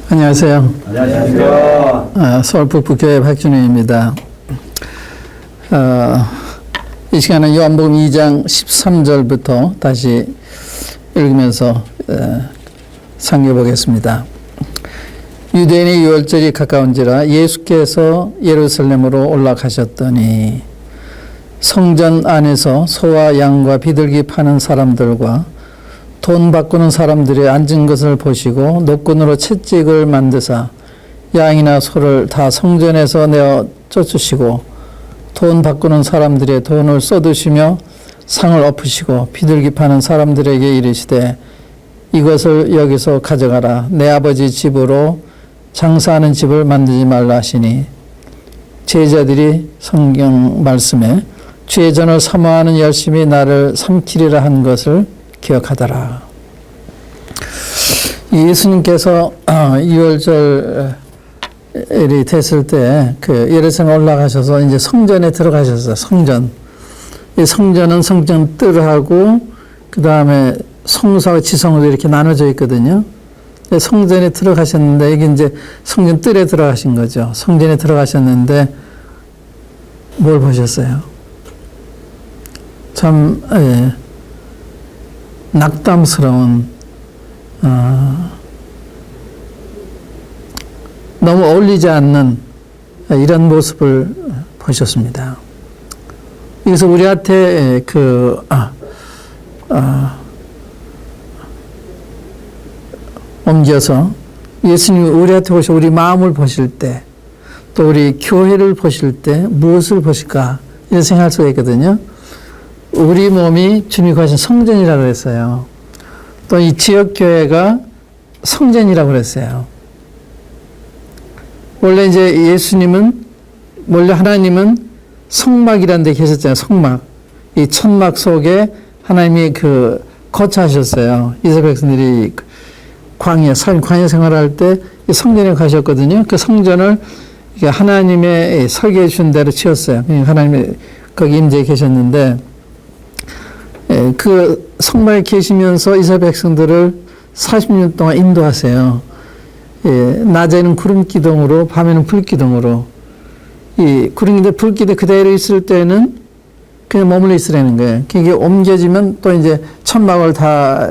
안녕하세요. 안녕하십니까. 서울 북부교회 박준혜입니다. 이 시간은 요한복음 2장 13절부터 다시 읽으면서 상기해보겠습니다. 유대인의 유월절이 가까운지라 예수께서 예루살렘으로 올라가셨더니 성전 안에서 소와 양과 비둘기 파는 사람들과 돈 바꾸는 사람들이 앉은 것을 보시고 노끈으로 채찍을 만드사 양이나 소를 다 성전에서 내어 쫓으시고 돈 바꾸는 사람들의 돈을 쏟으시며 상을 엎으시고 비둘기 파는 사람들에게 이르시되 이것을 여기서 가져가라. 내 아버지 집으로 장사하는 집을 만들지 말라 하시니 제자들이 성경 말씀에 주의 전을 사모하는 열심히 나를 삼키리라 한 것을 기억하더라. 예수님께서 2월절이 됐을 때 예루살렘 올라가셔서 이제 성전에 들어가셨어요. 성전. 이 성전은 성전 뜰하고 그 다음에 성소하고 지성으로 이렇게 나눠져 있거든요. 성전에 들어가셨는데 이게 이제 성전 뜰에 들어가신 거죠. 성전에 들어가셨는데 뭘 보셨어요? 참 낙담스러운 너무 어울리지 않는 이런 모습을 보셨습니다. 그래서 우리한테 옮겨서 예수님이 우리한테 보시고 우리 마음을 보실 때 또 우리 교회를 보실 때 무엇을 보실까 이런 생각할 수가 있거든요. 우리 몸이 주님이 거하신 성전이라고 그랬어요. 또 이 지역교회가 성전이라고 그랬어요. 원래 이제 원래 하나님은 성막이라는 데 계셨잖아요. 성막. 이 천막 속에 하나님이 거처하셨어요. 이스라엘 백성들이 광야 생활할 때 성전에 가셨거든요. 그 성전을 하나님의 설계해 준 대로 지었어요. 하나님이 거기 임재해 계셨는데 그 성막에 계시면서 이스라엘 백성들을 40년 동안 인도하세요. 낮에는 구름 기둥으로 밤에는 불 기둥으로 이 구름 기둥 불 기둥 그대로 있을 때는 그냥 머물러 있으라는 거예요. 그게 옮겨지면 또 이제 천막을 다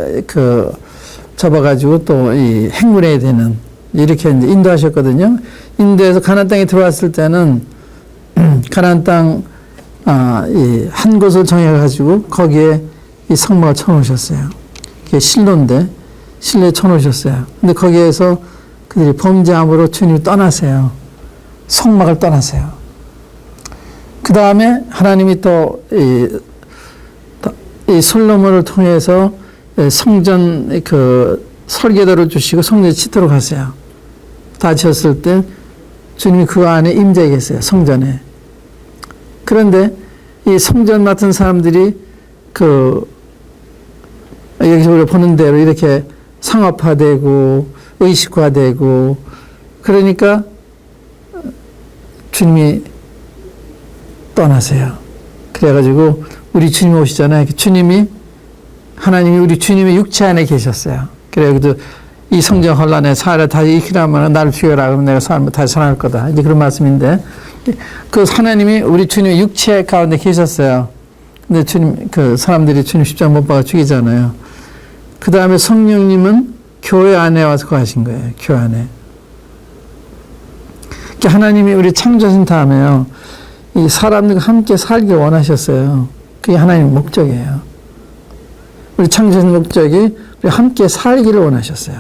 접어가지고 또 이 행군해야 되는 이렇게 이제 인도하셨거든요. 인도에서 가나안 땅에 들어왔을 때는 가나안 땅 한 곳을 정해가지고 거기에 이 성막을 쳐놓으셨어요. 그게 실로인데 실내에 쳐놓으셨어요. 근데 거기에서 그들이 범죄함으로 주님이 떠나세요. 성막을 떠나세요. 그 다음에 하나님이 또 이 솔로몬을 통해서 성전 설계도를 주시고 성전에 짓도록 하세요. 다 지었을 때 주님이 그 안에 임재해 계세요. 성전에. 그런데 이 성전 맡은 사람들이 여기서 우리가 보는 대로 이렇게 상업화되고 의식화되고 그러니까 주님이 떠나세요. 그래가지고 우리 주님 오시잖아요. 하나님이 우리 주님의 육체 안에 계셨어요. 그래, 이 성전 혼란에 살아 다시 일으키라면 나를 죽여라. 그러면 내가 다시 살아날 거다. 이제 그런 말씀인데, 그 하나님이 우리 주님의 육체 가운데 계셨어요. 근데 사람들이 주님 십자가 못 박아 죽이잖아요. 그 다음에 성령님은 교회 안에 와서 거하신 거예요. 교회 안에. 하나님이 우리 창조하신 다음에요. 이 사람들과 함께 살길 원하셨어요. 그게 하나님의 목적이에요. 우리 창조하신 목적이 우리 함께 살기를 원하셨어요.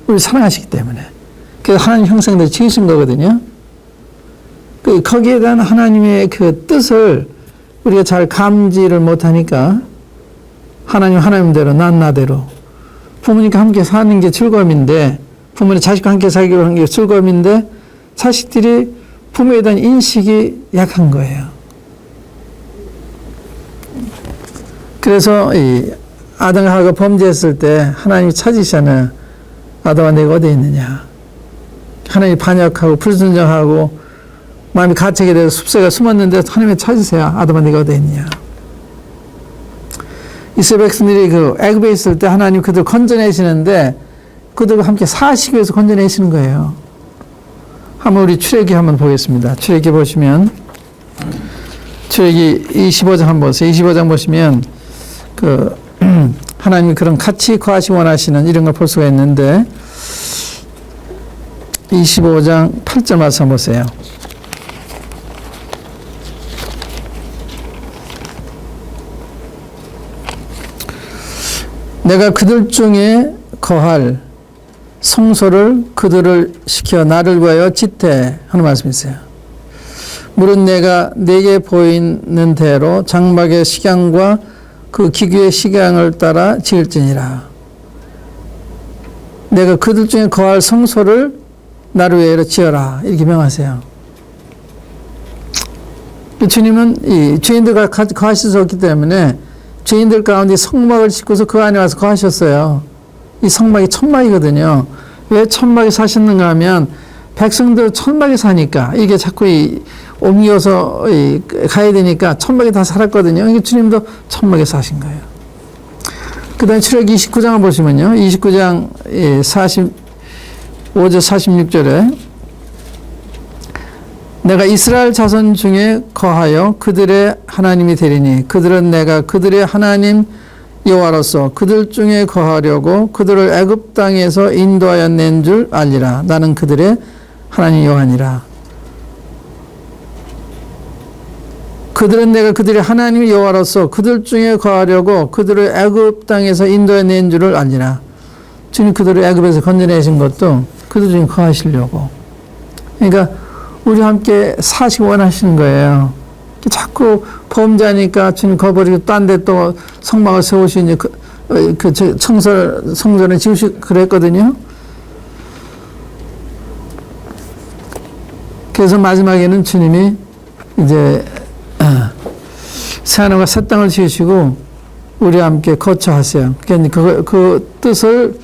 우리 사랑하시기 때문에. 그래서 하나님 형상대로 지으신 거거든요. 거기에 대한 하나님의 그 뜻을 우리가 잘 감지를 못하니까 하나님대로 난 나대로 부모님과 함께 사는 게 즐거움인데 부모님 자식과 함께 살기로 하는 게 즐거움인데 자식들이 부모에 대한 인식이 약한 거예요. 그래서 이 아담과 하와가 범죄했을 때 하나님이 찾으시잖아요. 아담아 내가 어디에 있느냐. 하나님이 반역하고 불순종하고 마음이 가책이 돼서 숲새가 숨었는데 하나님이 찾으세요. 아담아 네가 어디에 있느냐. 이스라엘 백성들이 애굽에 있을 때 하나님 그들 건져내시는데 그들과 함께 사시기 위해서 건져내시는 거예요. 한번 우리 출애기 한번 보겠습니다. 출애기 보시면 출애기 25장 한번 보세요. 25장 보시면 하나님이 그런 같이 거하시기 원하시는 이런 걸 볼 수가 있는데 25장 8절 말씀 보세요. 내가 그들 중에 거할 성소를 그들을 시켜 나를 위하여 짓되 하는 말씀이 있어요. 물은 내가 내게 보이는 대로 장막의 식양과 그 기구의 식양을 따라 지을지니라. 내가 그들 중에 거할 성소를 나를 위하여 지어라. 이렇게 명하세요. 주님은 이 죄인들과 거하실 수 없기 때문에 죄인들 가운데 성막을 짓고서 그 안에 와서 거하셨어요. 이 성막이 천막이거든요. 왜 천막에 사셨는가 하면 백성들 천막에 사니까 이게 자꾸 옮겨서 가야 되니까 천막에 다 살았거든요. 이게 주님도 천막에 사신 거예요. 그 다음에 출애기 29장을 보시면요. 29장 45절 46절에 내가 이스라엘 자손 중에 거하여 그들의 하나님이 되리니 그들은 내가 그들의 하나님 여호와로서 그들 중에 거하려고 그들을 애굽 땅에서 인도하여 낸 줄 알리라. 나는 그들의 하나님 여호와니라. 그들은 내가 그들의 하나님 여호와로서 그들 중에 거하려고 그들을 애굽 땅에서 인도하여 낸 줄을 알리라. 주님 그들을 애굽에서 건져내신 것도 그들 중에 거하시려고. 그러니까 우리 함께 사시기 원하시는 거예요. 자꾸 범죄하니까 주님 거버리고 딴 데 또 성막을 세우시니 성전을 지으시고 그랬거든요. 그래서 마지막에는 주님이 이제 새하늘과 새 땅을 지으시고 우리와 함께 거처하세요. 그 뜻을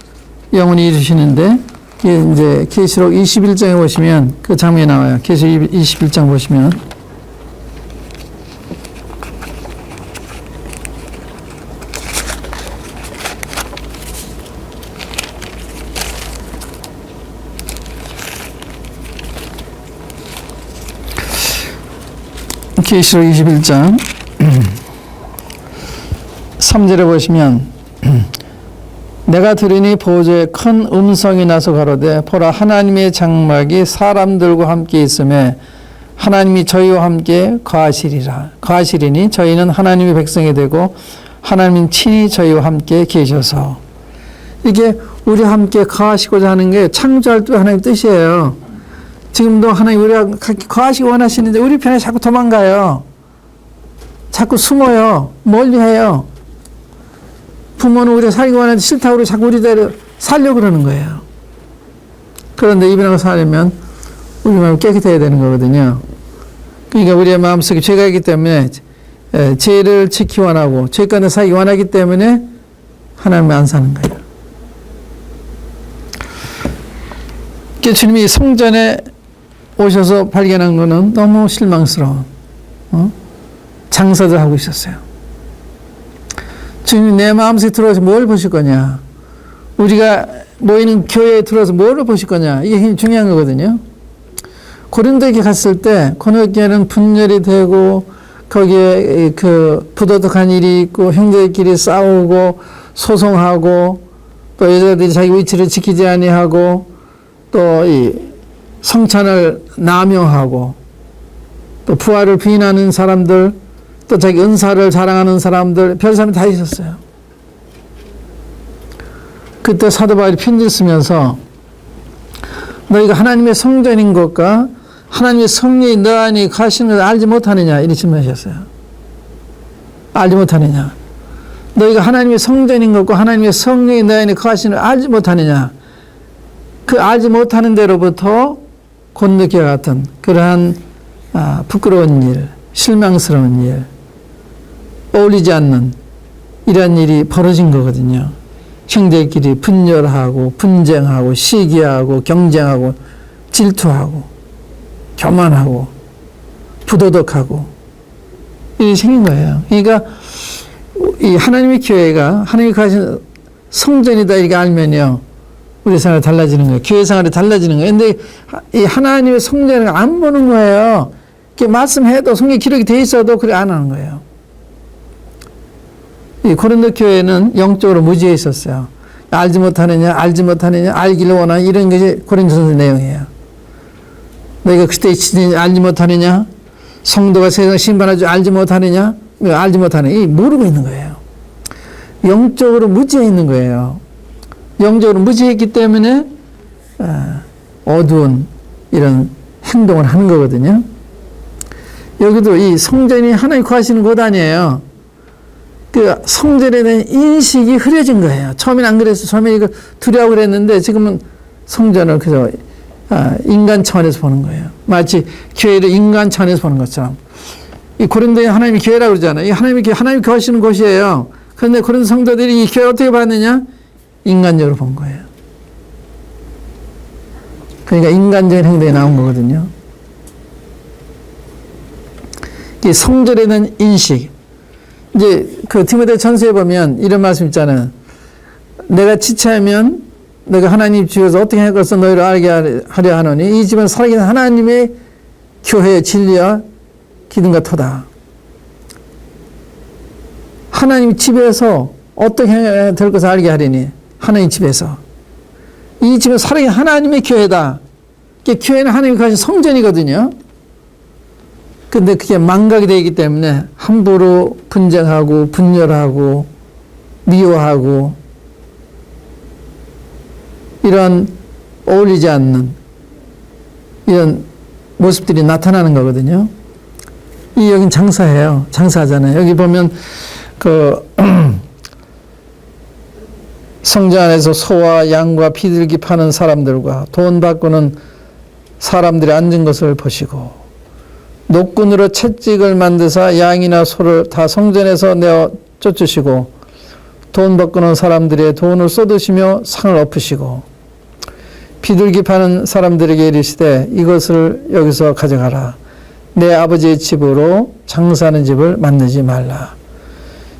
영원히 이루시는데 이제 계시록 21장에 보시면 그 장면이 나와요. 계시록 21장 보시면 계시록 21장 3절에 보시면 내가 들으니 보호자에 큰 음성이 나서 가로되 보라 하나님의 장막이 사람들과 함께 있음에 하나님이 저희와 함께 거하시리니 저희는 하나님의 백성이 되고 하나님 친히 저희와 함께 계셔서 이게 우리 함께 거하시고자 하는 게 창조할 때 하나님의 뜻이에요. 지금도 하나님 우리가 거하시기 원하시는데 우리 편에 자꾸 도망가요. 자꾸 숨어요. 멀리해요. 부모는 우리가 살기 원하는데 싫다고 우리 자꾸 우리대로 살려고 그러는 거예요. 그런데 이분하고 살려면 우리 마음이 깨끗해야 되는 거거든요. 그러니까 우리의 마음속에 죄가 있기 때문에 죄를 지키기 원하고 죄 가운데 살기 원하기 때문에 하나님이 안 사는 거예요. 주님이 성전에 오셔서 발견한 거는 너무 실망스러운 장사들 하고 있었어요. 주님이 내 마음속에 들어와서 뭘 보실 거냐? 우리가 모이는 교회에 들어와서 뭘 보실 거냐? 이게 굉장히 중요한 거거든요. 고린도에 갔을 때 고린도에는 분열이 되고 거기에 그 부도덕한 일이 있고 형제들끼리 싸우고 소송하고 또 여자들이 자기 위치를 지키지 아니하고 또 이 성찬을 남용하고 또 부활을 부인하는 사람들 또 자기 은사를 자랑하는 사람들 별 사람이 다 있었어요. 그때 사도 바울이 편지를 쓰면서 너희가 하나님의 성전인 것과 하나님의 성령이 너 안에 가시는 것을 알지 못하느냐 이렇게 질문하셨어요. 알지 못하느냐. 너희가 하나님의 성전인 것과 하나님의 성령이 너 안에 가시는 것을 알지 못하느냐. 그 알지 못하는 데로부터 곤느끼와 같은 그러한 부끄러운 일, 실망스러운 일, 어울리지 않는 이런 일이 벌어진 거거든요. 형제끼리 분열하고 분쟁하고 시기하고 경쟁하고 질투하고 교만하고 부도덕하고 일이 생긴 거예요. 그러니까 이 하나님의 교회가 하나님이 가진 성전이다 이렇게 알면요. 우리 생활이 달라지는 거예요. 교회 생활이 달라지는 거예요. 근데 이 하나님의 성전을 안 보는 거예요. 이렇게 말씀해도 성경 기록이 돼 있어도 그래 안 하는 거예요. 이 고린도 교회는 영적으로 무지해 있었어요. 알지 못하느냐, 알기를 원하는 이런 것이 고린도서 내용이에요. 너희가 그때 알지 못하느냐, 성도가 세상 심판할 줄 알지 못하느냐, 알지 못하느냐, 이 모르고 있는 거예요. 영적으로 무지해 있는 거예요. 영적으로 무지했기 때문에 어두운 이런 행동을 하는 거거든요. 여기도 이 성전이 하나님 거하시는 곳 아니에요. 그 성전에 대한 인식이 흐려진 거예요. 처음에는 안 그랬어요. 처음에 이거 두려워 그랬는데 지금은 성전을 그저 인간 차원에서 보는 거예요. 마치 교회를 인간 차원에서 보는 것처럼. 이 고린도에 하나님이 교회라고 그러잖아요. 이 하나님이 거하시는 곳이에요. 그런데 고린도 성도들이 이 교회를 어떻게 봤느냐? 인간적으로 본 거예요. 그러니까 인간적인 행동이 나온 거거든요. 이 성전에 대한 인식. 이제 그 디모데 전서에 보면 이런 말씀 있잖아요. 내가 지체하면 너가 하나님 주여서 어떻게 할 것을 너희를 알게 하려 하노니 이 집은 살아계신 하나님의 교회의 진리와 기둥과 터다. 하나님 집에서 어떻게 해야 될 것을 알게 하리니 하나님 집에서 이 집은 살아계신 하나님의 교회다. 교회는 하나님이 가진 성전이거든요. 근데 그게 망각이 되기 때문에 함부로 분쟁하고 분열하고 미워하고 이런 어울리지 않는 이런 모습들이 나타나는 거거든요. 이 여긴 장사예요. 장사하잖아요. 여기 보면 그 성전 안에서 소와 양과 비둘기 파는 사람들과 돈 바꾸는 사람들이 앉은 것을 보시고 노끈으로 채찍을 만드사 양이나 소를 다 성전에서 내어 쫓으시고 돈 바꾸는 사람들의 돈을 쏟으시며 상을 엎으시고 비둘기 파는 사람들에게 이르시되 이것을 여기서 가져가라. 내 아버지의 집으로 장사하는 집을 만들지 말라.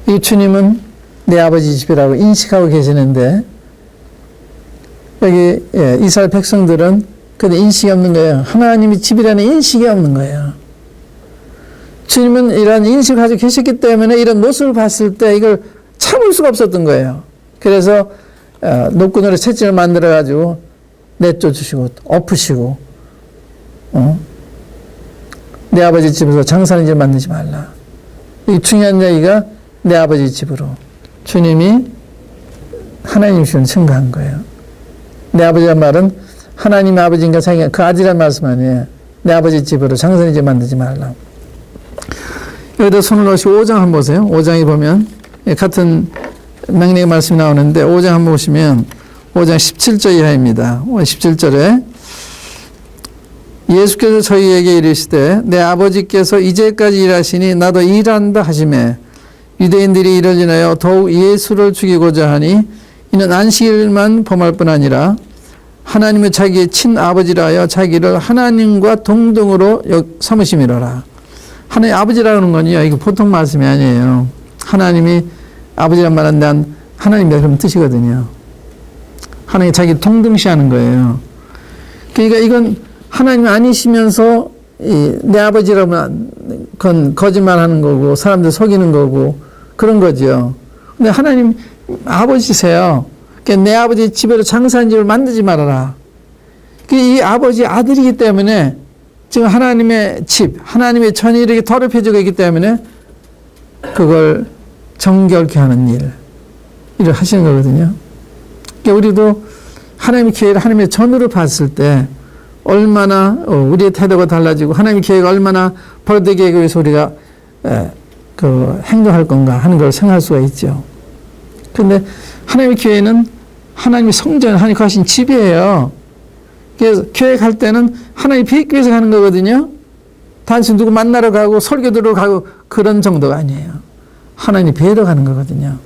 이 주님은 내 아버지 집이라고 인식하고 계시는데 여기 이스라엘 백성들은 근데 인식이 없는 거예요. 하나님이 집이라는 인식이 없는 거예요. 주님은 이런 인식을 가지고 계셨기 때문에 이런 모습을 봤을 때 이걸 참을 수가 없었던 거예요. 그래서 노끈으로 채찍을 만들어 가지고 내쫓으시고 엎으시고 내 아버지 집에서 장사하는 집을 만들지 말라. 이 중요한 얘기가 내 아버지 집으로 주님이 하나님이시는 증거한 거예요. 내 아버지란 말은 하나님의 아버지인가 자기가 그 아들이란 말씀 아니에요. 내 아버지 집으로 장사하는 집 만들지 말라. 여기다 손을 넣으시고 5장 한번 보세요. 5장에 보면 같은 명령의 말씀이 나오는데 5장 한번 보시면 5장 17절 이하입니다. 17절에 예수께서 저희에게 이르시되 내 아버지께서 이제까지 일하시니 나도 일한다 하시매 유대인들이 이를 인하여 더욱 예수를 죽이고자 하니 이는 안식일만 범할 뿐 아니라 하나님의 자기의 친아버지라 하여 자기를 하나님과 동등으로 삼으심이로라. 하나님 아버지라는 건요, 이거 보통 말씀이 아니에요. 하나님이 아버지란 말은 난 하나님이다 그런 뜻이거든요. 하나님이 자기 동등시하는 거예요. 그러니까 이건 하나님 아니시면서 내 아버지라면 그건 거짓말하는 거고 사람들 속이는 거고 그런 거죠. 근데 하나님 아버지세요. 그러니까 내 아버지 집에로 장사한 집을 만들지 말아라. 이 아버지 아들이기 때문에 지금 하나님의 집, 하나님의 전이 이렇게 더럽혀지고 있기 때문에 그걸 정결케 하는 일을 하시는 거거든요. 그러니까 우리도 하나님의 교회를 하나님의 전으로 봤을 때 얼마나 우리의 태도가 달라지고 하나님의 교회가 얼마나 벌어되기 위해서 우리가 행동할 건가 하는 걸 생각할 수가 있죠. 그런데 하나님의 교회는 하나님의 성전, 하나님 거하신 집이에요. 그래서 교회 갈 때는 하나님 뵙기 위해서 가는 거거든요. 단순히 누구 만나러 가고 설교 들으러 가고 그런 정도가 아니에요. 하나님 뵈러 가는 거거든요.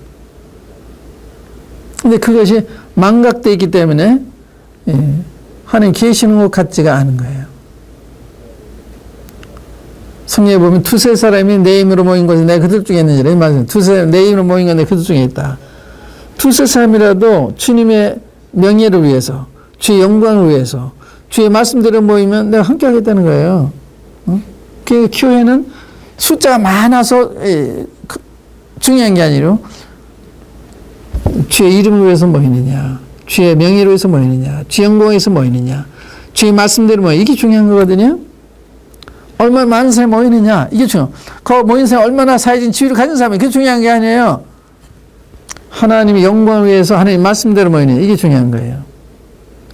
근데 그것이 망각되어 있기 때문에 하나님 계시는 것 같지가 않은 거예요. 성경에 보면 두세 사람이 내 이름으로 모인 것이 내가 그들 중에 있는지라 이 말씀. 두세 내 이름으로 모인 건 내가 그들 중에 있다. 두세 사람이라도 주님의 명예를 위해서, 주의 영광을 위해서, 주의 말씀대로 모이면 내가 함께 하겠다는 거예요. 그 교회는 숫자가 많아서 중요한 게 아니라 주의 이름을 위해서 모이느냐, 주의 명예를 위해서 모이느냐, 주의 영광을 위해서 모이느냐, 주의 말씀대로 모이느냐, 이게 중요한 거거든요. 얼마나 많은 사람이 모이느냐, 이게 중요해요. 그 모인 사람이 얼마나 사회적인 지위를 가진 사람이 그게 중요한 게 아니에요. 하나님의 영광을 위해서 하나님 말씀대로 모이느냐, 이게 중요한 거예요.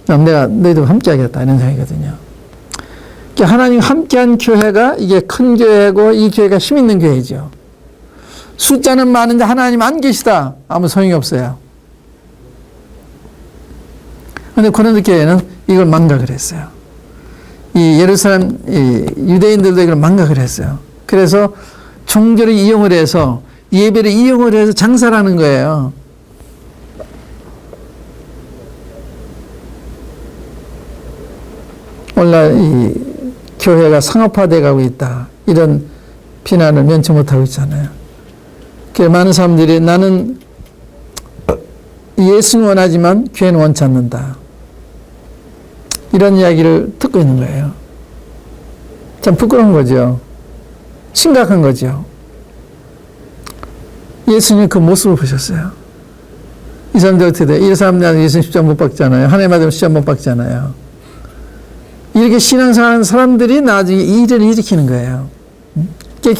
그럼 내가 너희들과 함께 하겠다, 이런 생각이거든요. 하나님 함께한 교회가 이게 큰 교회고 이 교회가 힘 있는 교회죠. 숫자는 많은데 하나님 안 계시다, 아무 소용이 없어요. 그런데 고린도 교회는 이걸 망각을 했어요. 이 예루살렘 유대인들도 이걸 망각을 했어요. 그래서 종교를 이용을 해서 예배를 이용을 해서 장사를 하는 거예요. 오늘날 이 교회가 상업화돼 가고 있다, 이런 비난을 면치 못하고 있잖아요. 그래서 많은 사람들이 나는 예수는 원하지만 교회는 원치 않는다, 이런 이야기를 듣고 있는 거예요. 참 부끄러운 거죠. 심각한 거죠. 예수님 그 모습을 보셨어요. 이 사람들 어떻게 돼? 이 사람들은 예수님 십자가 못 박잖아요. 하나님 아들 십자가 못 박잖아요. 이렇게 신앙생활하는 사람들이 나중에 일을 일으키는 거예요.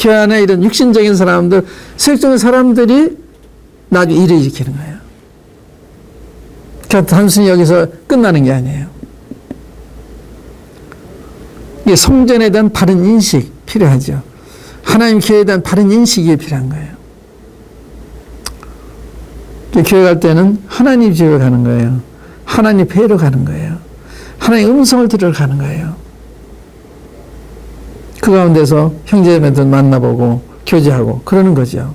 교회 안에 이런 육신적인 사람들, 세속적인 사람들이 나중에 일을 일으키는 거예요. 그러니까 단순히 여기서 끝나는 게 아니에요. 이게 성전에 대한 바른 인식 필요하죠. 하나님 교회에 대한 바른 인식이 필요한 거예요. 교회 갈 때는 하나님 집에 가는 거예요. 하나님 뵈러 가는 거예요. 하나님의 음성을 들으러 가는 거예요. 그 가운데서 형제자매들 만나보고 교제하고 그러는 거죠.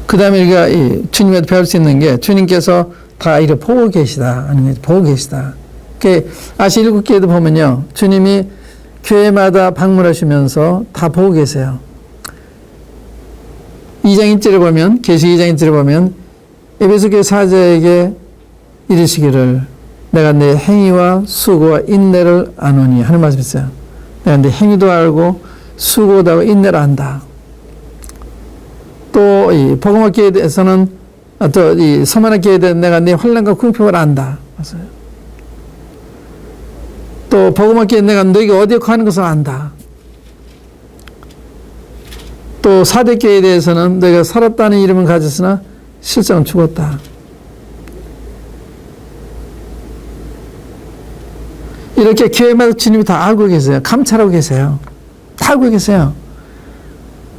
그 다음에 우리가 이 주님한테 배울 수 있는 게, 주님께서 다 이렇게 보고 계시다, 아니면 보고 계시다. 아시 7교회도 보면요, 주님이 교회마다 방문하시면서 다 보고 계세요. 2장 1절에 보면, 계시록 2장 1절에 보면 에베소 교회 사자에게 이르시기를 내가 내 행위와 수고와 인내를 아노니 하는 말씀이 있어요. 내가 내 행위도 알고 수고도 하고 인내를 안다. 또 이 복음화 교회에 대해서는, 또 이 서만화 교회에 대해서 내가 내 환난과 궁핍을 안다. 맞아요. 또 복음화 교회에 내가 너희가 어디에 가는 것을 안다. 또 사대교회에 대해서는 너희가 살았다는 이름을 가졌으나 실상은 죽었다. 이렇게 교회마다 주님이 다 알고 계세요. 감찰하고 계세요. 다 알고 계세요.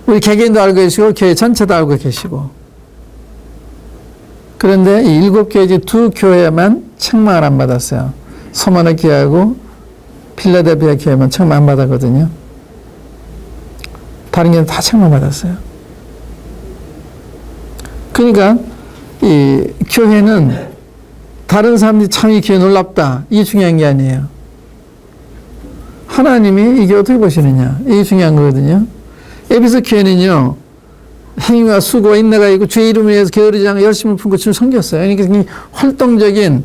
우리 개개인도 알고 계시고 교회 전체도 알고 계시고. 그런데 이 7교회 중 2교회만 책망을 안 받았어요. 서만화 교회하고 필라델피아 교회만 책망 안 받았거든요. 다른 교회는 다 책망 받았어요. 그러니까 이 교회는 다른 사람들이 참 이 교회 놀랍다, 이게 중요한 게 아니에요. 하나님이 이게 어떻게 보시느냐, 이게 중요한 거거든요. 에베소 교회는요, 행위와 수고와 인내가 있고 주의 이름을 위해서 게으르지 않고 열심을 품고 주를 섬겼어요. 그러니까 활동적인,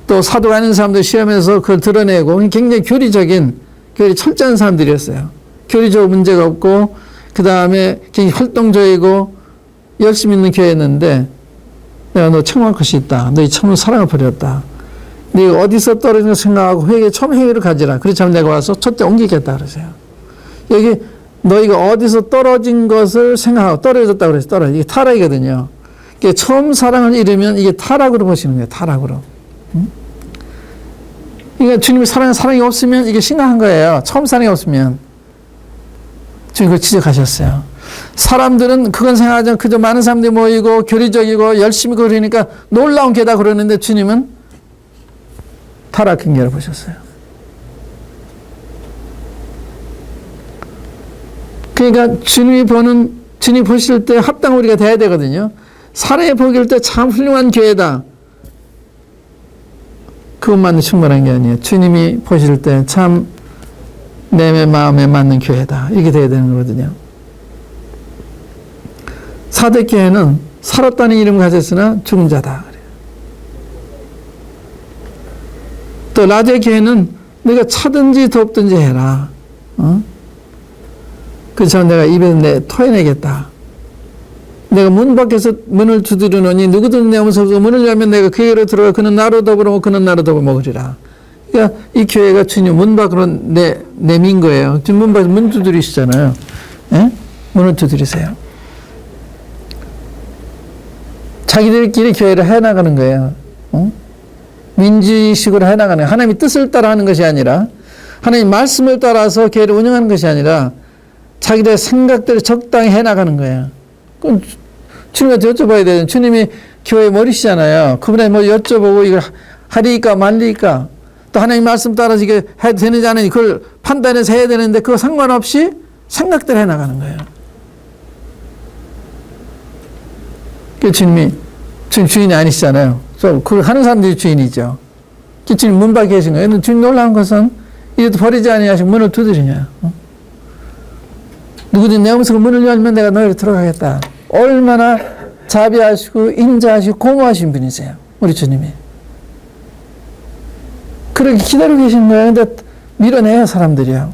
또 사도가 아닌 사람들 시험에서 그걸 드러내고 굉장히 교리적인, 교리 철저한 사람들이었어요. 교리적으로 문제가 없고 그 다음에 굉장히 활동적이고 열심히 있는 교회였는데, 내가 너 책망할 것이 있다. 너희 참으로 사랑을 버렸다. 네가 어디서 떨어진 걸 생각하고 처음 회개를 가지라. 그렇지 않으면 내가 와서 첫째 옮기겠다 그러세요. 여기 너희가 어디서 떨어진 것을 생각하고 떨어졌다 그래서 떨어져. 이게 타락이거든요. 이게 처음 사랑을 잃으면 이게 타락으로 보시는 거예요. 타락으로. 그러니까 주님의 사랑이 없으면 이게 심각한 거예요. 처음 사랑이 없으면. 주님 그걸 지적하셨어요. 사람들은 그건 생각하지 않고 그저 많은 사람들이 모이고 교리적이고 열심히 그러니까 놀라운 게다 그러는데 주님은 타락한 게를 보셨어요. 그러니까 주님이 보실 때 합당 우리가 돼야 되거든요. 사람이 보길 때 참 훌륭한 교회다, 그것만은 충분한 게 아니에요. 주님이 보실 때 참 내 마음에 맞는 교회다, 이렇게 돼야 되는 거거든요. 사대교회는 살았다는 이름을 가졌으나 죽은 자다. 또 라디오교회는 내가 차든지 덥든지 해라. 그래서 내가 입에서 토해내겠다. 내가 문 밖에서 문을 두드리노니 누구든 내 몸속에서 문을 열면 내가 그에게로 들어가 그는 나로 더불어 그는 나로 더불어 먹으리라. 그러니까 이 교회가 주님 문 밖으로 내민 거예요. 지금 문 밖에서 문 두드리시잖아요. 예? 문을 두드리세요. 자기들끼리 교회를 해나가는 거예요. 민주의식으로 해나가는 거예요. 하나님의 뜻을 따라 하는 것이 아니라 하나님 말씀을 따라서 교회를 운영하는 것이 아니라 자기들의 생각대로 적당히 해나가는 거예요. 그럼 주님한테 여쭤봐야 되는 주님이 교회 머리시잖아요. 그분에 뭐 여쭤보고 이걸 하리까 말리까 또 하나님 말씀 따라서 이게 해도 되는지 안 하는지 그걸 판단해서 해야 되는데 그거 상관없이 생각대로 해나가는 거예요. 그 주님이 주인이 아니시잖아요. 그걸 하는 사람들이 주인이죠. 주님 문 밖에 계신 거예요. 주님 놀라운 것은 이래도 버리지 아니하시고 문을 두드리냐. 누구든 내 음성을 문을 열면 내가 너희를 들어가겠다. 얼마나 자비하시고 인자하시고 고마우신 분이세요. 우리 주님이. 그렇게 기다리고 계신 거예요. 근데 밀어내요 사람들이요.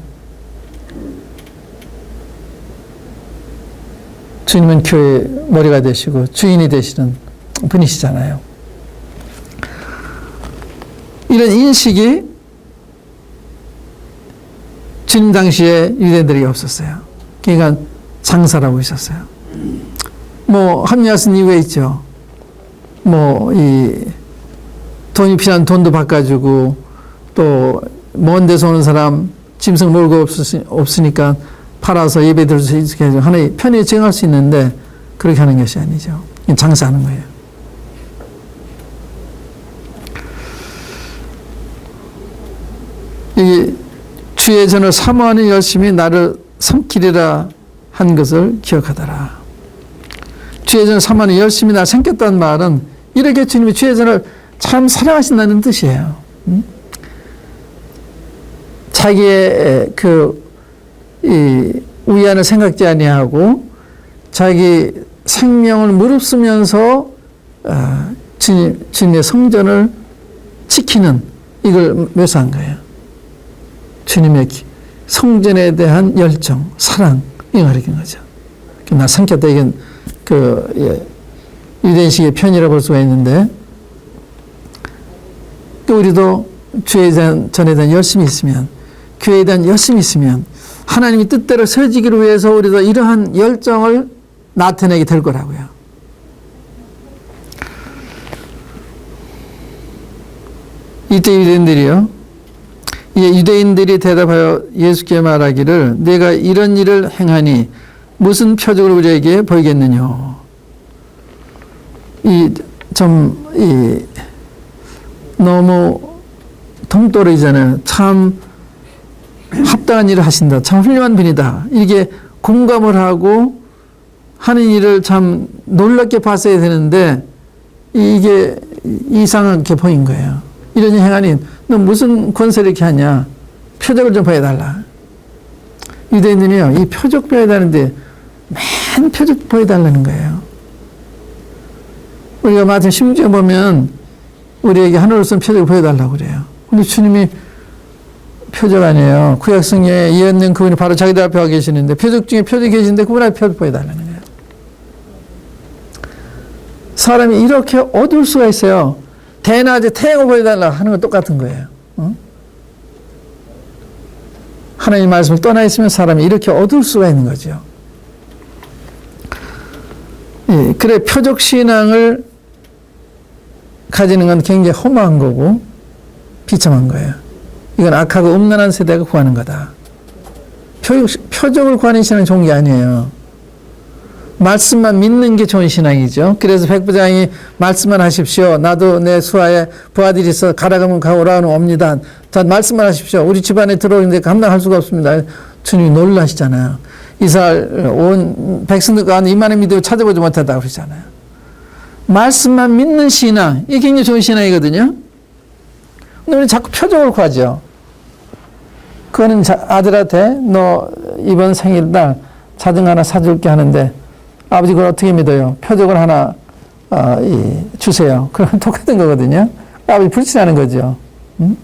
주님은 교회 머리가 되시고 주인이 되시는 분이시잖아요. 이런 인식이 주님 당시에 유대인들에게 없었어요. 그러니까 장사를 하고 있었어요. 뭐 합리화선 이유가 있죠. 뭐 이 돈이 필요한 돈도 바꿔주고 또 먼 데서 오는 사람 짐승 몰고 없으니까 팔아서 예배 드릴 수 있게 해서 하나의 편히 정할 수 있는데 그렇게 하는 것이 아니죠. 장사하는 거예요. 이 주의 전을 사모하는 열심히 나를 삼키리라 한 것을 기억하더라. 주의 전을 사모하는 열심히 나를 삼켰다는 말은 이렇게 주님이 주의 전을 참 사랑하신다는 뜻이에요. 자기의 이 위안을 생각지 아니하고 자기 생명을 무릅쓰면서 주님의 성전을 지키는 이걸 묘사한 거예요. 주님의 성전에 대한 열정, 사랑 이걸 가리킨 거죠. 나 삼켰다 이건 유대인식의 편이라고 볼 수가 있는데 또 우리도 주에 대한 전에 대한 열심이 있으면 교회에 대한 열심이 있으면 하나님의 뜻대로 서지기를 위해서 우리도 이러한 열정을 나타내게 될 거라고요. 이때 유대인들이요. 유대인들이 대답하여 예수께 말하기를 내가 이런 일을 행하니 무슨 표적을 우리에게 보이겠느냐. 너무 동떨어지잖아요. 참 합당한 일을 하신다. 참 훌륭한 분이다. 이렇게 공감을 하고 하는 일을 참 놀랍게 봤어야 되는데 이게 이상하게 보인 거예요. 이런 일 행하니 너 무슨 권세를 이렇게 하냐. 표적을 좀 보여달라. 유대인들이요. 이 표적 보여달라는데 맨 표적 보여달라는 거예요. 우리가 마침 심지어 보면 우리에게 하늘로서는 표적을 보여달라고 그래요. 근데 주님이 표적 아니에요. 구약성경에 예언된 그분이 바로 자기들 앞에 와 계시는데 표적 중에 표적이 계신데 그분 앞에 표적 보여달라는 거예요. 사람이 이렇게 어두울 수가 있어요. 대낮에 태양을 보여달라 하는 건 똑같은 거예요. 하나님 말씀을 떠나 있으면 사람이 이렇게 어두울 수가 있는 거죠. 예, 그래 표적 신앙을 가지는 건 굉장히 험한 거고 비참한 거예요. 이건 악하고 음란한 세대가 구하는 거다. 표적을 구하는 신앙은 좋은 게 아니에요. 말씀만 믿는 게 좋은 신앙이죠. 그래서 백부장이 말씀만 하십시오. 나도 내 수하에 부하들이 있어 가라가면 가고 오라가면 옵니다. 자, 말씀만 하십시오. 우리 집안에 들어오는데 감당할 수가 없습니다. 주님이 놀라시잖아요. 이스라엘 온 백성들 가운데 이만한 믿음을 찾아보지 못하다고 그러잖아요. 말씀만 믿는 신앙, 이게 굉장히 좋은 신앙이거든요. 근데 우리 자꾸 표적을 구하죠. 그거는 아들한테 너 이번 생일날 자전거 하나 사줄게 하는데 아버지 그걸 어떻게 믿어요? 표적을 하나 주세요. 그럼 똑같은 거거든요. 아버지 불신하는 거죠. 응?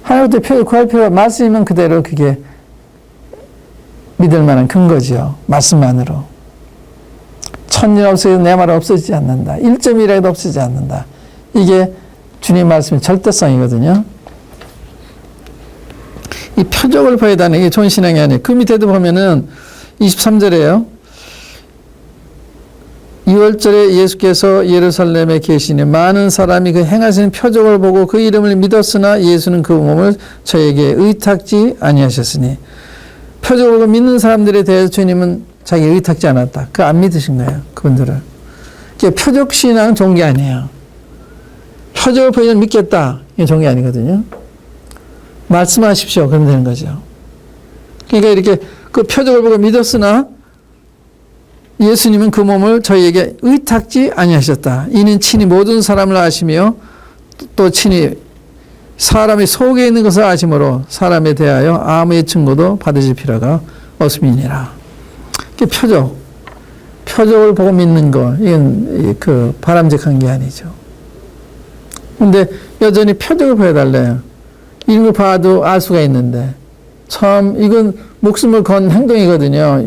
하나님부터 표적 구할 필요가 말씀이면 그대로 그게 믿을 만한 근거죠. 말씀만으로. 천년 없어도 내 말은 없어지지 않는다. 1.1이라도 없어지지 않는다. 이게 주님 말씀의 절대성이거든요. 이 표적을 보여야 되는 게 좋은 신앙이 아니에요. 그 밑에도 보면은 23절에요. 2월절에 예수께서 예루살렘에 계시니 많은 사람이 그 행하시는 표적을 보고 그 이름을 믿었으나 예수는 그 몸을 저에게 의탁지 아니하셨으니 표적을 보고 믿는 사람들에 대해서 주님은 자기 의탁지 않았다. 그 안 믿으신 거예요. 그분들을. 표적 신앙은 좋은 게 아니에요. 표적을 보이면 믿겠다. 이게 좋은 게 아니거든요. 말씀하십시오. 그러면 되는 거죠. 그러니까 이렇게 그 표적을 보고 믿었으나 예수님은 그 몸을 저희에게 의탁지 아니하셨다. 이는 친히 모든 사람을 아시며 또 친히 사람의 속에 있는 것을 아심으로 사람에 대하여 아무의 증거도 받으실 필요가 없음이니라. 표적을 보고 믿는 거, 이건 그 바람직한 게 아니죠. 근데 여전히 표적을 보여달래요. 이런 거 봐도 알 수가 있는데 참 이건 목숨을 건 행동이거든요.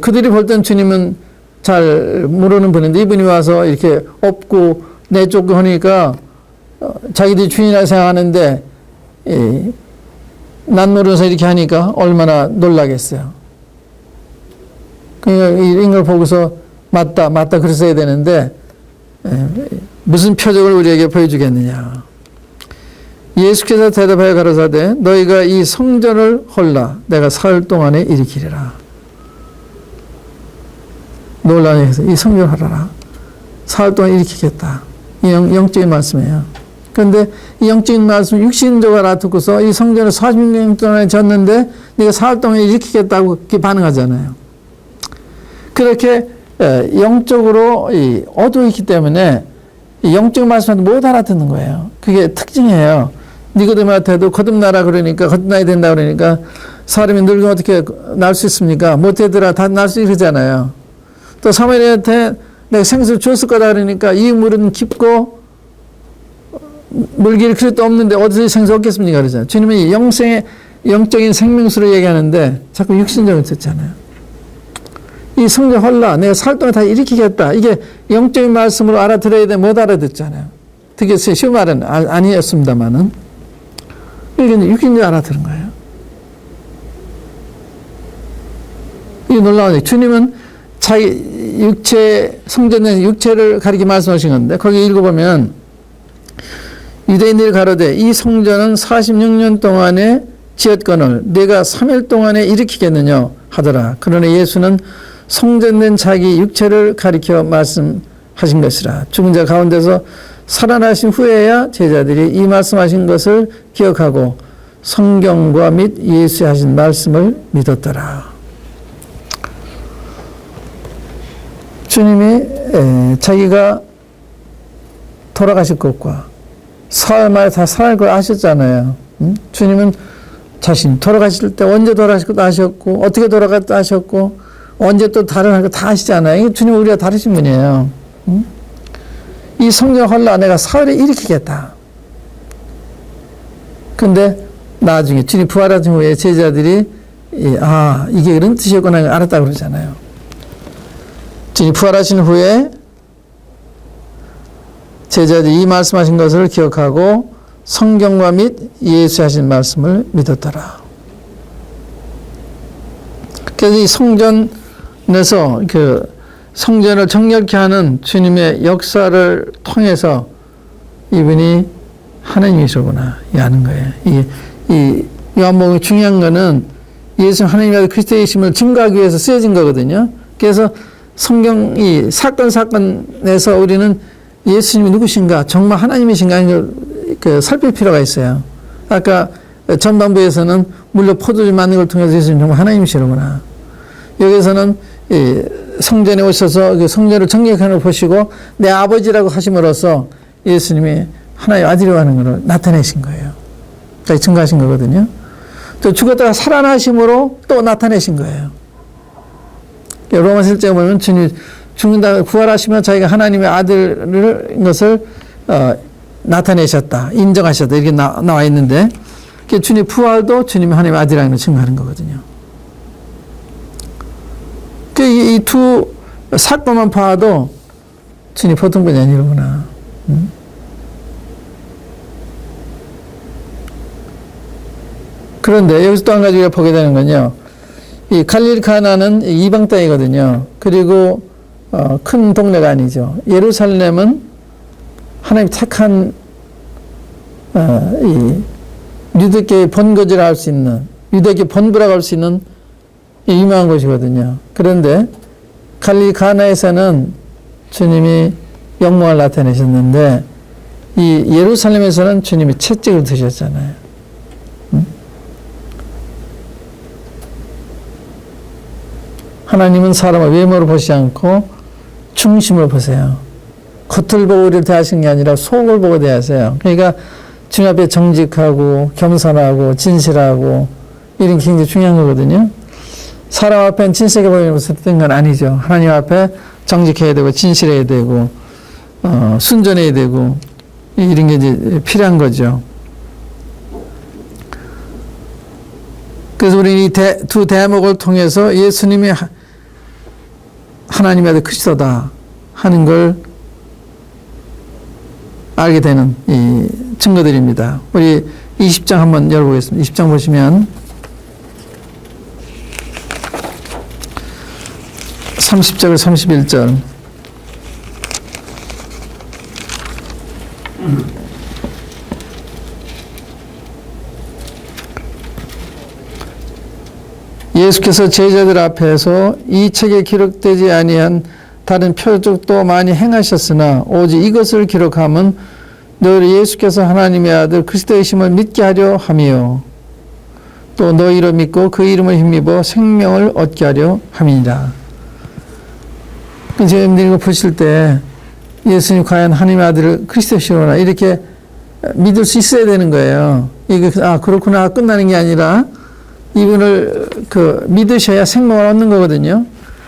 그들이 볼 땐 주님은 잘 모르는 분인데 이분이 와서 이렇게 업고 내쫓고 하니까 자기들이 주인이라 생각하는데 난 모르면서 이렇게 하니까 얼마나 놀라겠어요. 그러니까 이런 걸 보고서 맞다 그랬어야 되는데 무슨 표적을 우리에게 보여주겠느냐. 예수께서 대답하여 가로사대 너희가 이 성전을 헐라 내가 사흘 동안에 일으키리라. 놀라운 얘기에서 이 성전을 헐라 사흘 동안 일으키겠다. 이 영적인 말씀이에요. 그런데 이 영적인 말씀 육신적으로 알아듣고서 이 성전을 46년 동안에 졌는데 네가 사흘 동안 일으키겠다고 이렇게 반응하잖아요. 그렇게 영적으로 어두워 있기 때문에 영적 말씀을 못 알아듣는 거예요. 그게 특징이에요. 니고데모한테도 거듭나라 그러니까 거듭나야 된다 그러니까 사람이 늙으면 어떻게 날 수 있습니까? 못되더라 다 날 수 있잖아요. 또 사무엘한테 내가 생수를 줬을 거다 그러니까 이 물은 깊고 물기를 그릇도 없는데 어디서 생수 얻겠습니까? 그러잖아요. 주님은 이 영적인 생명수를 얘기하는데 자꾸 육신적으로 듣잖아요. 이 성전 헐라 내가 살 동안 다 일으키겠다. 이게 영적인 말씀으로 알아들어야 돼. 못 알아듣잖아요. 되게 쉬운 말은 아니었습니다만은 이게 육신적으로 알아들은 거예요. 이게 놀라운 얘기. 주님은 자기 성전의 육체를 가리켜 말씀하신 건데 거기 읽어보면 유대인들이 가로되 이 성전은 46년 동안에 지었거늘 내가 3일 동안에 일으키겠느냐 하더라. 그러나 예수는 성전된 자기 육체를 가리켜 말씀하신 것이라. 죽은 자 가운데서 살아나신 후에야 제자들이 이 말씀하신 것을 기억하고 성경과 및 예수 하신 말씀을 믿었더라. 주님이 자기가 돌아가실 것과 사흘 만에 다 살아날 걸 아셨잖아요. 주님은 자신 돌아가실 때 언제 돌아가실 것도 아셨고 어떻게 돌아갔다 아셨고 언제 또 다른 거 다 아시잖아요. 주님은 우리가 다르신 분이에요. 이 성전 헐라 내가 사흘에 일으키겠다. 근데 나중에 주님 부활하신 후에 제자들이 이게 이런 뜻이었구나 알았다고 그러잖아요. 주님 부활하신 후에 제자들이 이 말씀하신 것을 기억하고 성경과 및 예수 하신 말씀을 믿었더라. 그래서 이 성전에서 그 성전을 정결케 하는 주님의 역사를 통해서 이분이 하나님이시구나 아는 거예요. 이 요한복음이 중요한 거는 예수 하나님의 그리스도이심을 증거하기 위해서 쓰여진 거거든요. 그래서 성경 이 사건에서 우리는 예수님이 누구신가, 정말 하나님이신가 이걸 살필 필요가 있어요. 아까 전반부에서는 물론 포도주 맞는 걸 통해서 예수님 정말 하나님이시구나. 여기서는 성전에 오셔서 그 성전을 정결하는 걸 보시고 내 아버지라고 하심으로써 예수님이 하나의 아들이라고 하는 걸 나타내신 거예요. 증거하신 거거든요. 또 죽었다가 살아나심으로 또 나타내신 거예요. 로마서 1장에 보면 주님 죽는다 부활하시면 자기가 하나님의 아들을 것을 나타내셨다, 인정하셨다 이렇게 나와 있는데 주님 부활도 주님이 하나님의 아들이라는 걸 증거하는 거거든요. 이 두 사건만 봐도 주님 보통 분이 아니구나. 그런데 여기서 또 한 가지 우리가 보게 되는 건요. 이 갈릴리 가나는 이방 땅이거든요. 그리고 큰 동네가 아니죠. 예루살렘은 하나님 택한 이 유대교의 본거지라 할 수 있는, 유대교 본부라고 할 수 있는 유명한 곳이거든요. 그런데 갈릴리 가나에서는 주님이 영광을 나타내셨는데 이 예루살렘에서는 주님이 채찍을 드셨잖아요. 하나님은 사람을 외모를 보시지 않고 중심을 보세요. 겉을 보고 우리를 대하시는 게 아니라 속을 보고 대하세요. 그러니까 주님 앞에 정직하고 겸손하고 진실하고 이런 게 굉장히 중요한 거거든요. 사람 앞에는 진실하게 보이면서 뜬 건 아니죠. 하나님 앞에 정직해야 되고 진실해야 되고 순전해야 되고 이런 게 이제 필요한 거죠. 그래서 우리 이 두 대목을 통해서 예수님이 하나님의 아들 그리스도다 하는 걸 알게 되는 이 증거들입니다. 우리 20장 한번 열어보겠습니다. 20장 보시면 30절, 31절. 예수께서 제자들 앞에서 이 책에 기록되지 아니한 다른 표적도 많이 행하셨으나 오직 이것을 기록함은 너희 예수께서 하나님의 아들 그리스도이심을 믿게 하려 함이요 또 너희로 믿고 그 이름을 힘입어 생명을 얻게 하려 함이니라. 여러분들이 이거 보실 때 예수님 과연 하나님의 아들을 그리스도시로나 이렇게 믿을 수 있어야 되는 거예요. 이게 그렇구나 끝나는 게 아니라 이분을 믿으셔야 생명을 얻는 거거든요.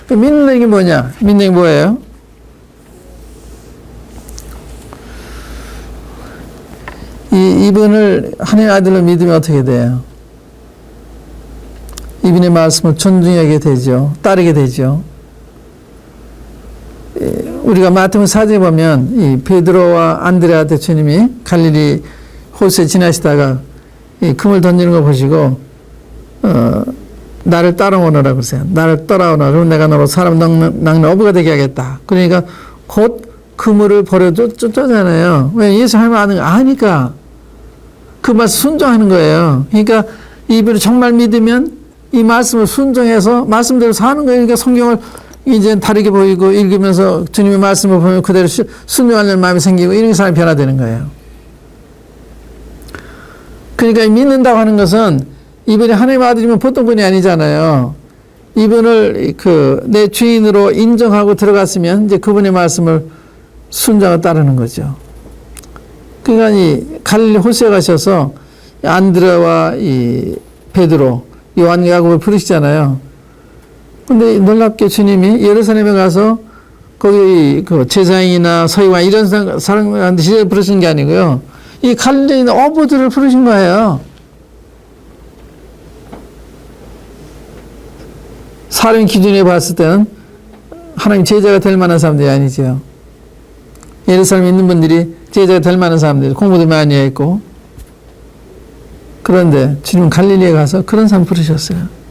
믿는 게 뭐냐? 믿는 게 뭐예요? 이분을 하나님의 아들로 믿으면 어떻게 돼요? 이분의 말씀을 존중하게 되죠. 따르게 되죠. 우리가 마태복음 4장에 보면 이 베드로와 안드레한테 주님이 갈릴리 호수에 지나시다가 이 금을 던지는 거 보시고 나를 따라오너라 그러세요. 나를 따라오너라. 그럼 내가 너로 사람 낚는 어부가 되게 하겠다. 그러니까 곧 그물을 버려 쫓잖아요. 왜? 예수 하나님 아니까 그 말씀 순종하는 거예요. 그러니까 이분을 정말 믿으면 이 말씀을 순종해서 말씀대로 사는 거예요. 그러니까 성경을 이제 다르게 보이고 읽으면서 주님의 말씀을 보면 그대로 순종하려는 마음이 생기고 이런 사람이 변화되는 거예요. 그러니까 믿는다고 하는 것은 이분이 하나님의 아들이면 보통 분이 아니잖아요. 이분을 내 주인으로 인정하고 들어갔으면 이제 그분의 말씀을 순종하고 따르는 거죠. 그러니까 이 갈릴리 호수에 가셔서 안드레와 이 베드로, 요한, 야곱을 부르시잖아요. 근데 놀랍게 주님이 예루살렘에 가서 거기 제사장이나 서기관 이런 사람한테 부르신 게 아니고요. 이 갈릴리에 있는 어부들을 부르신 거예요. 사람 기준에 봤을 때는 하나님 제자가 될 만한 사람들이 아니죠. 예루살렘에 있는 분들이 제자가 될 만한 사람들, 공부도 많이 했고. 그런데 주님은 갈릴리에 가서 그런 사람 부르셨어요.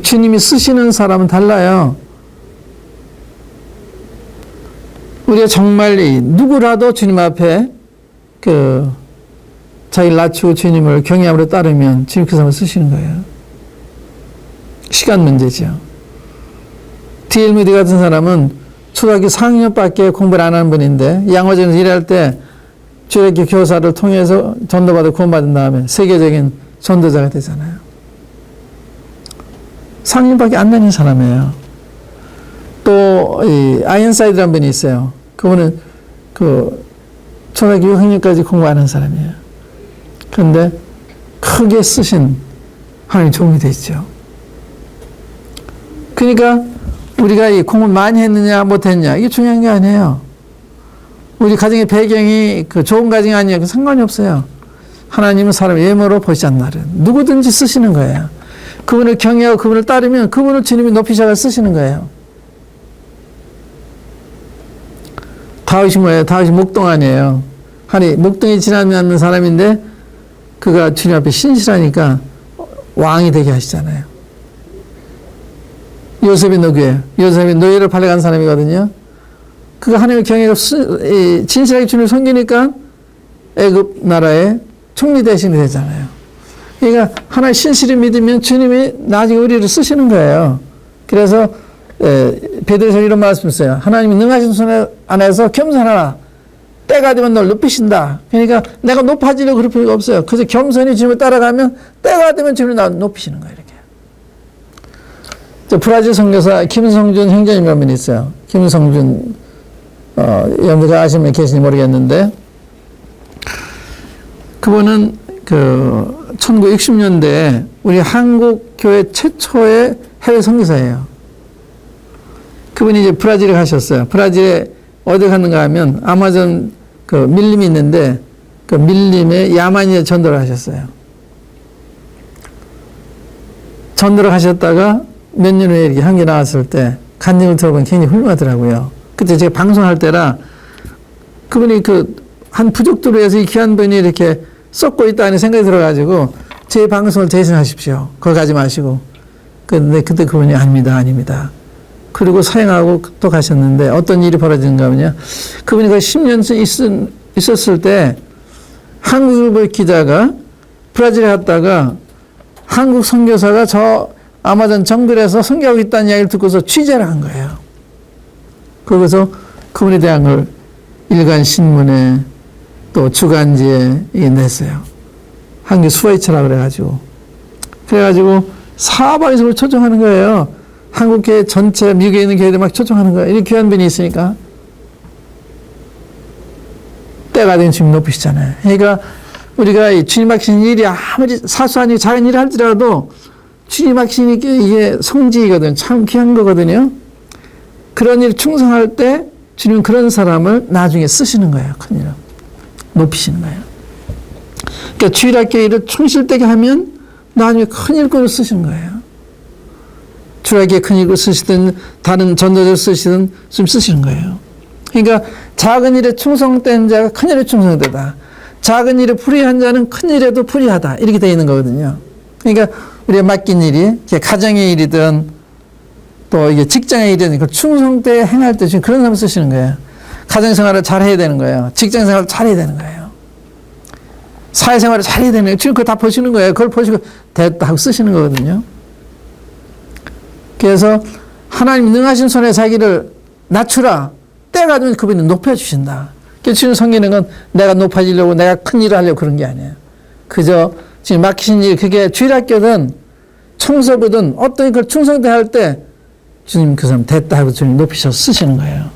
주님이 쓰시는 사람은 달라요. 우리가 정말 누구라도 주님 앞에 자기를 낮추고 주님을 경외함으로 따르면 주님 그 사람을 쓰시는 거예요. 시간 문제죠. D.L. 무디 같은 사람은 초등학교 4학년밖에 공부를 안 하는 분인데 양화전에서 일할 때 주일학교 교사를 통해서 전도받아 구원받은 다음에 세계적인 전도자가 되잖아요. 4학년밖에 안 다닌 사람이에요. 또 아이언사이드라는 분이 있어요. 그분은 초등학교 6학년까지 공부하는 사람이에요. 그런데 크게 쓰신 하나님 종이 되죠. 그러니까 우리가 이 공부 많이 했느냐 못했냐 이게 중요한 게 아니에요. 우리 가정의 배경이 그 좋은 가정이 아니야 그 상관이 없어요. 하나님은 사람 예물로 보시지 않나를 누구든지 쓰시는 거예요. 그분을 경외하고 그분을 따르면 그분을 주님이 높이셔서 쓰시는 거예요. 다윗이 뭐예요? 다윗이 목동안이에요. 아니 목동이 지나지 않는 사람인데 그가 주님 앞에 신실하니까 왕이 되게 하시잖아요. 요셉이 누구예요? 요셉이 노예를 팔려간 사람이거든요. 그가 하나님의 경외가 진실하게 주님을 섬기니까 애굽 나라의 총리 대신이 되잖아요. 그러니까 하나의 신실히 믿으면 주님이 나중에 우리를 쓰시는 거예요. 그래서 베드로서 이런 말씀 있어요. 하나님이 능하신 손 안에서 겸손하라. 때가 되면 널 높이신다. 그러니까 내가 높아지려고 그럴 필요가 없어요. 그래서 겸손히 주님을 따라가면 때가 되면 주님이 나 높이시는 거예요. 이렇게. 브라질 선교사 김성준 형제님 한 분 있어요. 김성준 여러분들 아시는 분 계신지 모르겠는데 그분은 그 1960년대에 우리 한국 교회 최초의 해외 선교사예요. 그분이 이제 브라질에 가셨어요. 브라질에 어디 갔는가 하면 아마존 그 밀림이 있는데 그 밀림에 야만이에 전도를 하셨어요. 전도를 하셨다가 몇 년 후에 이렇게 한국에 나왔을 때 간증을 들어보면 굉장히 훌륭하더라고요. 그때 제가 방송할 때라 그분이 그 한 부족들을 위해서 이 귀한 분이 이렇게 썩고 있다는 생각이 들어가지고 제 방송을 대신하십시오. 그거 가지 마시고. 근데 그때 그분이 아닙니다. 그리고 사행하고 또 가셨는데 어떤 일이 벌어지는가 하면요. 그분이 거의 10년 있었을 때 한국일보 기자가 브라질에 갔다가 한국 선교사가 저 아마존 정글에서 선교하고 있다는 이야기를 듣고서 취재를 한 거예요. 거기서 그분에 대한 걸 일간 신문에 또 주간지에 냈어요. 한국 수화이처라 그래가지고 사방에서 그걸 초청하는 거예요. 한국 교회 전체 미국에 있는 교회들 막 초청하는 거예요. 이렇게 귀한 분이 있으니까 때가 되면 주님 높이시잖아요. 그러니까 우리가 주님 맡기신 일이 아무리 사소한 일 작은 일을 할지라도 주님 맡기신 이게 성직이거든요. 참 귀한 거거든요. 그런 일 충성할 때 주님은 그런 사람을 나중에 쓰시는 거예요. 큰 일을 높이시는 거예요. 그러니까 주일학교 일을 충실되게 하면 나중에 큰 일꾼을 쓰시는 거예요. 주일학교에 큰 일꾼을 쓰시든 다른 전도자를 쓰시든 좀 쓰시는 거예요. 그러니까 작은 일에 충성된 자가 큰 일에 충성되다. 작은 일에 불의한 자는 큰 일에도 불의하다. 이렇게 되어 있는 거거든요. 그러니까 우리가 맡긴 일이 가정의 일이든 또 이게 직장의 일이든 충성되게 행할 때 지금 그런 사람 쓰시는 거예요. 가정생활을 잘 해야 되는 거예요. 직장생활을 잘 해야 되는 거예요. 사회생활을 잘 해야 되는 거예요. 지금 그거 다 보시는 거예요. 그걸 보시고 됐다 하고 쓰시는 거거든요. 그래서 하나님 능하신 손에 자기를 낮추라. 때가 되면 그분이 높여주신다. 그래서 지금 섬기는 건 내가 높아지려고 내가 큰 일을 하려고 그런 게 아니에요. 그저 지금 맡기신 일, 그게 주일학교든 청소부든 어떤 걸 충성대 할 때 주님 그 사람 됐다 하고 주님 높이셔서 쓰시는 거예요.